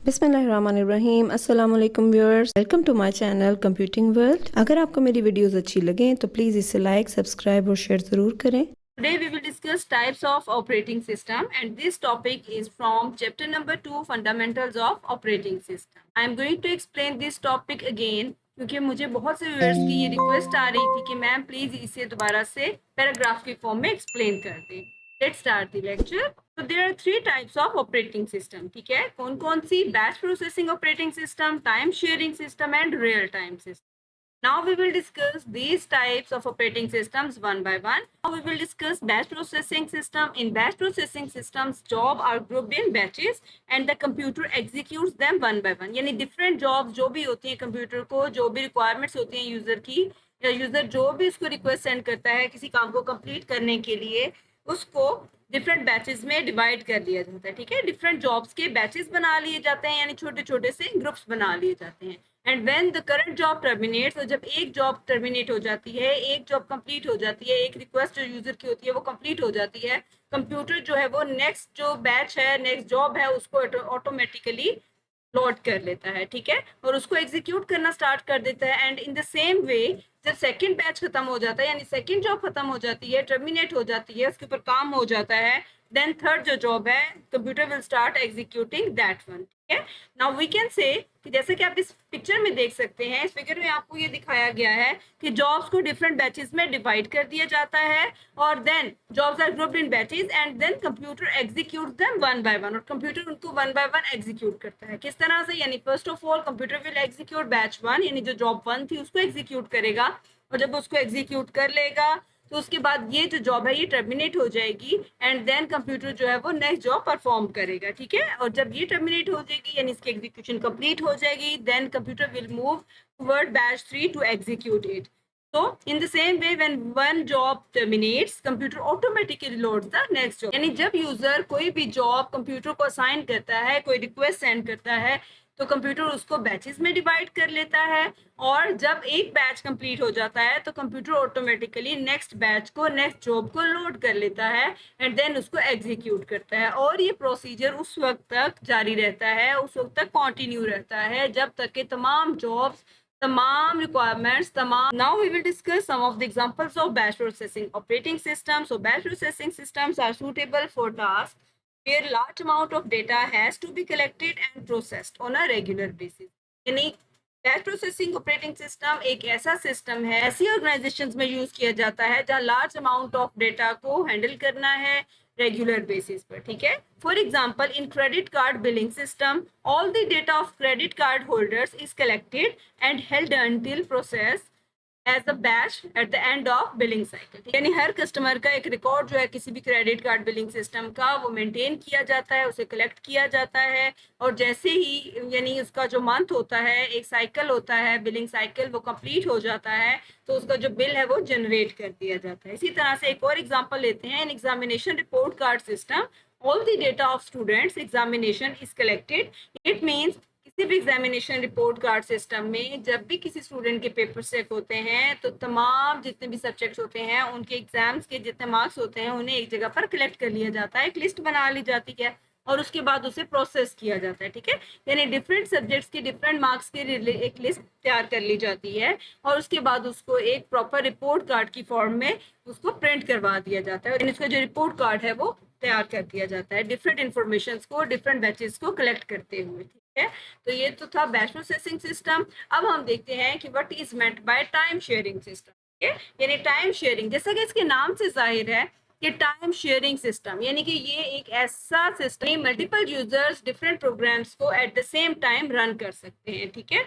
बिस्मिल्लाहिर्रहमानिर्रहीम। अस्सलाम वालेकुम viewers, welcome to my channel computing world. अगर आपको मेरी वीडियोस अच्छी लगें तो प्लीज़ इसे लाइक, सब्सक्राइब और शेयर ज़रूर करें। Today we will discuss types of operating system, and this topic is from chapter number 2, fundamentals of operating system. I am going to explain this topic again क्योंकि मुझे बहुत से viewers की ये request आ रही थी कि मैम प्लीज इसे दोबारा से पैराग्राफ के फॉर्म में एक्सप्लेन कर दें। Let's start the lecture. तो there are 3 types of operating system. ठीक है, कौन कौन सी? Batch processing operating system, time sharing system and real time system. Now we will discuss these types of operating systems one by one. Now we will discuss batch processing system. In batch processing systems, jobs are grouped in batches and the computer executes them one by one. यानी different jobs जो भी होती हैं computer को, जो भी requirements होती हैं यूजर की, या यूजर जो भी उसको रिक्वेस्ट सेंड करता है किसी काम को कंप्लीट करने के लिए, उसको डिफरेंट बैचेस में डिवाइड कर दिया जाता है। ठीक है, डिफरेंट जॉब्स के बैचेस बना लिए जाते हैं, यानी छोटे छोटे से ग्रुप्स बना लिए जाते हैं। And when the current job terminates, तो जब एक जॉब टर्मिनेट हो जाती है, एक जॉब कंप्लीट हो जाती है, एक रिक्वेस्ट जो यूजर की होती है वो कंप्लीट हो जाती है, कंप्यूटर जो है वो नेक्स्ट जो बैच है, नेक्स्ट जॉब है, उसको ऑटोमेटिकली लोड कर लेता है। ठीक है, और उसको एग्जीक्यूट करना स्टार्ट कर देता है। And in the same way जब सेकंड बैच खत्म हो जाता है, यानी सेकंड जॉब खत्म हो जाती है, टर्मिनेट हो जाती है, उसके ऊपर काम हो जाता है, देन थर्ड जो जॉब है, computer will start executing that one. ठीक है, नाउ वी कैन से कि जैसे कि आप इस पिक्चर में देख सकते हैं, इस फिगर में आपको ये दिखाया गया है कि जॉब्स को डिफरेंट बैचेस में डिवाइड कर दिया जाता है, और then jobs are grouped in batches and then computer execute them one by one, और कंप्यूटर उनको वन बाय वन एग्जीक्यूट करता है। किस तरह से? यानी first of all computer will execute batch one, यानी जो जॉब वन थी उसको एग्जीक्यूट करेगा, और जब उसको एग्जीक्यूट कर लेगा तो उसके बाद ये जो जॉब है ये टर्मिनेट हो जाएगी, एंड देन कंप्यूटर जो है वो नेक्स्ट जॉब परफॉर्म करेगा। ठीक है, और जब ये टर्मिनेट हो जाएगी यानी इसकी एग्जीक्यूशन कंप्लीट हो जाएगी, then computer will move toward batch 3 to execute it. So in the same way when one job terminates, computer automatically loads the next job. यानी जब यूजर कोई भी जॉब कंप्यूटर को असाइन करता है, कोई रिक्वेस्ट सेंड करता है, तो कंप्यूटर उसको बैचेस में डिवाइड कर लेता है, और जब एक बैच कंप्लीट हो जाता है तो कंप्यूटर ऑटोमेटिकली नेक्स्ट बैच को, नेक्स्ट जॉब को लोड कर लेता है, एंड देन उसको एग्जीक्यूट करता है। और ये प्रोसीजर उस वक्त तक जारी रहता है, उस वक्त तक कंटिन्यू रहता है जब तक कि तमाम jobs, tamam requirements, tamam. Now we will discuss some of the examples of batch processing operating systems. So batch processing systems are suitable for tasks where large amount of data has to be collected and processed on a regular basis. यानी batch processing operating system एक ऐसा system है, ऐसी organisations में use किया जाता है जहां लार्ज अमाउंट ऑफ डेटा को हैंडल करना है रेगुलर बेसिस पर। ठीक है, for example in credit card billing system all the data of credit card holders is collected and held until process as a batch at the end of billing cycle. यानी हर customer का एक record जो है किसी भी credit card billing system का, वो मेंटेन किया जाता है, उसे कलेक्ट किया जाता है, और जैसे ही यानी उसका जो मंथ होता है, एक साइकिल होता है बिलिंग साइकिल, वो कंप्लीट हो जाता है तो उसका जो बिल है वो जनरेट कर दिया जाता है। इसी तरह से एक और एग्जाम्पल लेते हैं, in examination report card system all the data of students examination is collected। it means किसी भी एग्जामिनेशन रिपोर्ट कार्ड सिस्टम में जब भी किसी स्टूडेंट के पेपर चेक होते हैं तो तमाम जितने भी सब्जेक्ट्स होते हैं, उनके एग्जाम्स के जितने मार्क्स होते हैं, उन्हें एक जगह पर कलेक्ट कर लिया जाता है, एक लिस्ट बना ली जाती है, और उसके बाद उसे प्रोसेस किया जाता है। ठीक है, यानी डिफरेंट सब्जेक्ट्स के डिफरेंट मार्क्स की एक लिस्ट तैयार कर ली जाती है, और उसके बाद उसको एक प्रॉपर रिपोर्ट कार्ड की फॉर्म में उसको प्रिंट करवा दिया जाता है, और इसका जो रिपोर्ट कार्ड है वो तैयार कर दिया जाता है डिफरेंट इंफॉर्मेशन को, डिफरेंट बैचेस को कलेक्ट करते हुए। ठीक है, तो ये तो था बैच प्रोसेसिंग सिस्टम। अब हम देखते हैं कि what is meant by time sharing system. यानी टाइम शेयरिंग, जैसा कि इसके नाम से जाहिर है कि टाइम शेयरिंग सिस्टम, यानी कि ये एक ऐसा system multiple users different programs को at the same time run कर सकते हैं। ठीक है,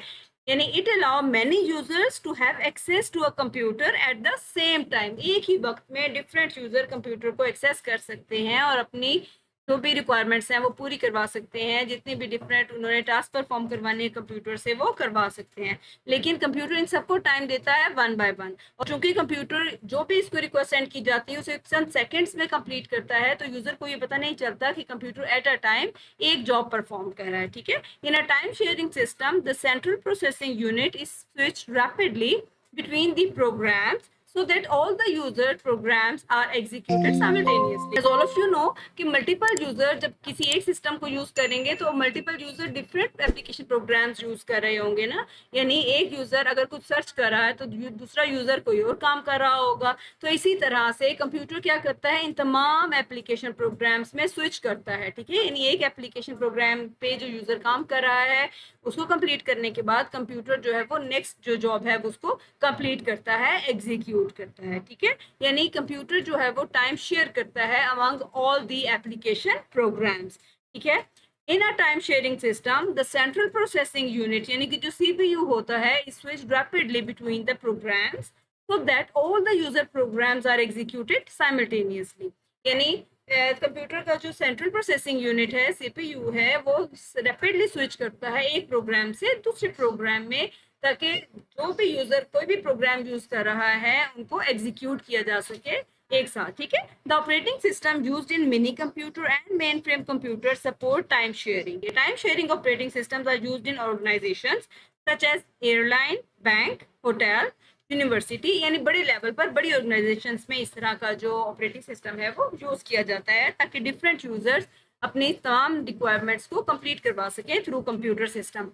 यानी it allow many users to have access to a computer at the same time. एक ही वक्त में डिफरेंट यूजर कंप्यूटर को एक्सेस कर सकते हैं और अपनी जो भी रिक्वायरमेंट्स हैं वो पूरी करवा सकते हैं, जितने भी डिफरेंट उन्होंने टास्क परफॉर्म करवाने कंप्यूटर से वो करवा सकते हैं। लेकिन कंप्यूटर इन सबको टाइम देता है वन बाय वन, और चूंकि कंप्यूटर जो भी इसको रिक्वेस्ट सेंड की जाती है उसे चंद सेकंड्स में कंप्लीट करता है, तो यूजर को ये पता नहीं चलता कि कंप्यूटर एट अ टाइम एक जॉब परफॉर्म कर रहा है। ठीक है, in a time sharing system the central processing unit is switch rapidly between the programs so that all the user programs are executed simultaneously. As all of you know कि multiple user जब किसी एक system को use करेंगे तो multiple user different application programs use कर रहे होंगे ना, यानी एक यूजर अगर कुछ सर्च कर रहा है तो दूसरा यूजर कोई और काम कर रहा होगा। तो इसी तरह से कंप्यूटर क्या करता है, इन तमाम एप्लीकेशन प्रोग्राम्स में स्विच करता है, ठीक है। यानी एक एप्लीकेशन प्रोग्राम पे जो यूजर काम कर रहा है उसको कंप्लीट करने के बाद कंप्यूटर जो है वो नेक्स्ट जो जॉब है उसको कंप्लीट करता है, एग्जीक्यूट करता है, ठीक है। यानी कंप्यूटर जो है वो टाइम शेयर करता है among all the application programs, ठीक है। In a time sharing system the central processing unit यानी कि जो सीपीयू होता है switch rapidly between the programs so that all the user programs are executed simultaneously। यानी कंप्यूटर का जो सेंट्रल प्रोसेसिंग यूनिट है, सीपीयू है, वो रैपिडली स्विच करता है एक प्रोग्राम से दूसरे प्रोग्राम में, ताकि जो भी यूजर कोई भी प्रोग्राम यूज कर रहा है उनको एग्जीक्यूट किया जा सके एक साथ, ठीक है। The operating system used in mini computer and mainframe computer support time sharing. Time sharing operating systems are used in organisations such as airline, bank, hotel, university, यानी बड़े लेवल पर बड़ी ऑर्गेनाइजेशंस में इस तरह का जो ऑपरेटिंग सिस्टम है वो यूज किया जाता है ताकि डिफरेंट यूजर्स अपनी तमाम रिक्वायरमेंट्स को कंप्लीट करवा सके through computer system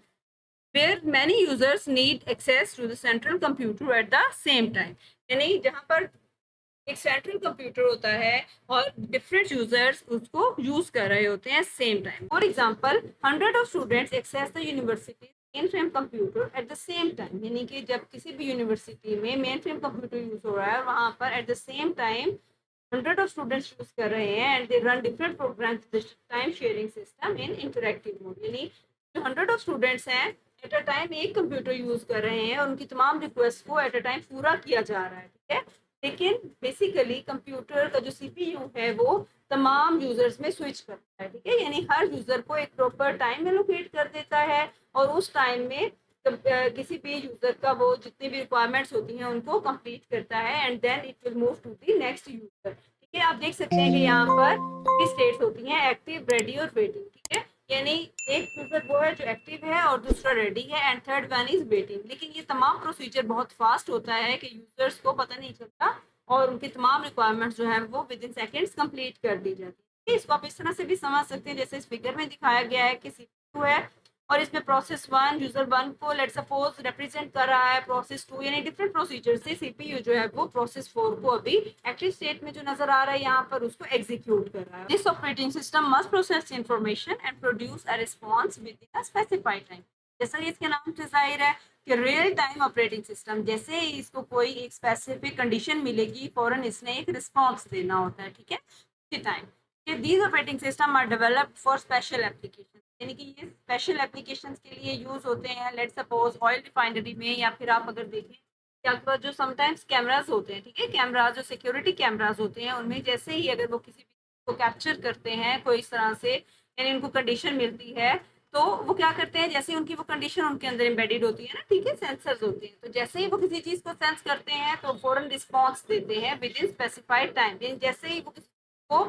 where many users need access to the central computer at the same time। यानी जहाँ पर एक सेंट्रल कंप्यूटर होता है और डिफरेंट यूजर्स उसको यूज कर रहे होते हैं same time. For example 100 of students access the university mainframe computer at the same time, यानी कि जब किसी भी यूनिवर्सिटी में मेन फ्रेम कंप्यूटर यूज हो रहा है वहाँ पर eight the same time 100 of students use कर रहे हैं and they run different programs with the time sharing system in interactive mode। यानी जो 100 of students हैं एट अ टाइम एक कंप्यूटर यूज कर रहे हैं और उनकी तमाम रिक्वेस्ट को एट अ टाइम पूरा किया जा रहा है, ठीक है। लेकिन बेसिकली कंप्यूटर का जो सीपीयू है वो तमाम यूजर्स में स्विच करता है, ठीक है। यानी हर यूजर को एक प्रॉपर टाइम एलोकेट कर देता है और उस टाइम में किसी भी यूजर का वो जितनी भी रिक्वायरमेंट्स होती हैं उनको कंप्लीट करता है and then it will move to the next user, ठीक है। आप देख सकते हैं कि यहाँ पर स्टेट्स होती हैं एक्टिव, रेडी और वेटिंग, ठीक है। यानी एक यूजर वो है जो एक्टिव है और दूसरा रेडी है and third one is waiting. लेकिन ये तमाम प्रोसीजर बहुत फास्ट होता है कि यूजर्स को पता नहीं चलता और उनकी तमाम रिक्वायरमेंट्स जो है वो विद इन सेकेंड्स कंप्लीट कर दी जाती है। इसको आप इस तरह से भी समझ सकते हैं जैसे इस फिगर में दिखाया गया है कि सीपीयू है और इसमें प्रोसेस वन यूजर वन को लेट सपोज रिप्रेजेंट कर रहा है, प्रोसेस टू, यानी डिफरेंट प्रोसीजर से सीपीयू जो है वो प्रोसेस फोर को अभी एक्टिव स्टेट में जो नजर आ रहा है यहाँ पर उसको एग्जीक्यूट कर रहा है। This operating system must process information and produce a response with in a specified time. जैसा कि इसके नाम से जाहिर है कि रियल टाइम ऑपरेटिंग सिस्टम, जैसे ही इसको कोई एक स्पेसिफिक कंडीशन मिलेगी फौरन इसने एक रिस्पॉन्स देना होता है, ठीक है, उसी time. These operating system are developed for special application, यानी कि ये स्पेशल एप्लीकेशंस के लिए यूज होते हैं। लेट सपोज ऑयल रिफाइनरी में, या फिर आप अगर देखें कि आपके पास जो समटाइम्स कैमराज होते हैं, ठीक है, कैमराज जो सिक्योरिटी कैमराज होते हैं उनमें जैसे ही अगर वो किसी को कैप्चर करते हैं कोई इस तरह से, यानी उनको कंडीशन मिलती है तो वो क्या करते हैं, जैसे उनकी वो कंडीशन उनके अंदर एम्बेडेड होती है ना, ठीक है, सेंसर्स होते हैं, तो जैसे ही वो किसी चीज को सेंस करते हैं तो फौरन रिस्पॉन्स देते हैं विद इन स्पेसिफाइड टाइम। जैसे ही वो किसी को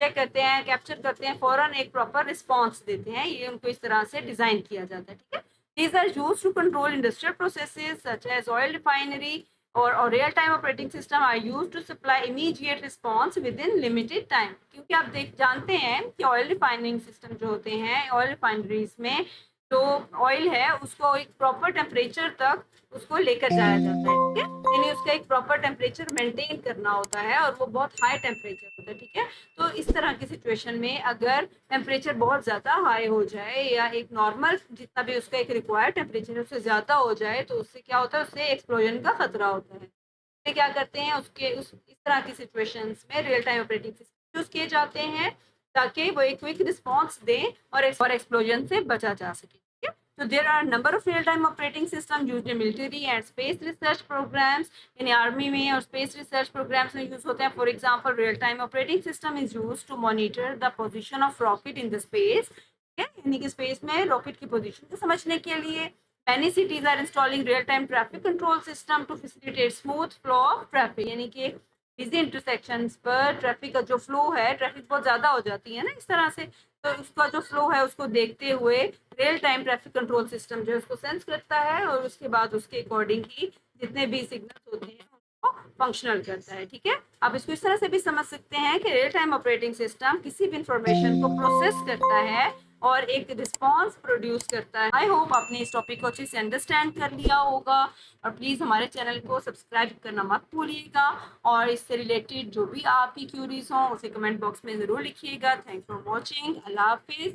चेक करते हैं, कैप्चर करते हैं, फौरन एक प्रॉपर रिस्पॉन्स देते हैं। ये उनको इस तरह से डिजाइन किया जाता है, ठीक है। These are used to control industrial processes such as oil refinery or real-time operating system are used to supply immediate response within limited time। क्योंकि आप जानते हैं कि ऑयल रिफाइनिंग सिस्टम जो होते हैं ऑयल रिफाइनरीज में जो ऑयल है उसको एक प्रॉपर टेम्परेचर तक उसको लेकर जाया जाता है, ठीक है। यानी उसका एक प्रॉपर टेम्परेचर मेंटेन करना होता है और वो बहुत हाई टेम्परेचर होता है, ठीक है। तो इस तरह की सिचुएशन में अगर टेम्परेचर बहुत ज़्यादा हाई हो जाए या एक नॉर्मल जितना भी उसका एक रिक्वायर्ड टेम्परेचर उससे ज़्यादा हो जाए तो उससे क्या होता है, उससे एक्सप्लोजन का खतरा होता है। तो क्या करते हैं उसके इस तरह की सिचुएशंस में real time operating system use किए जाते हैं ताकि वो एक क्विक रिस्पॉन्स दे और एक्सप्लोजन से बचा जा सके। So there are a number of real-time operating systems used in military and space research programs। यानी आर्मी में और स्पेस रिसर्च प्रोग्राम्स में यूज होते हैं। For example real time operating system is used to monitor the position of rocket in the space, यानी कि space में rocket की पोजीशन को समझने के लिए। Many cities are installing real-time traffic control system to facilitate smooth flow of traffic। यानी कि बिजी इंटरसेक्शंस पर ट्रैफिक का जो फ्लो है, ट्रैफिक बहुत ज़्यादा हो जाती है ना इस तरह से, तो उसका जो फ्लो है उसको देखते हुए real time traffic control system जो है उसको सेंस करता है और उसके बाद उसके अकॉर्डिंग ही जितने भी सिग्नल्स होते हैं फंक्शनल करता है। ठीक है, आप इसको इस तरह से भी समझ सकते हैं कि रियल टाइम ऑपरेटिंग सिस्टम किसी भी इंफॉर्मेशन को प्रोसेस करता है और एक रिस्पॉन्स प्रोड्यूस करता है। आई होप आपने इस टॉपिक को अच्छे से अंडरस्टैंड कर लिया होगा, और प्लीज़ हमारे चैनल को सब्सक्राइब करना मत भूलिएगा, और इससे रिलेटेड जो भी आपकी क्यूरीज हों उसे कमेंट बॉक्स में ज़रूर लिखिएगा। Thanks for watching. अल्लाह हाफिज़।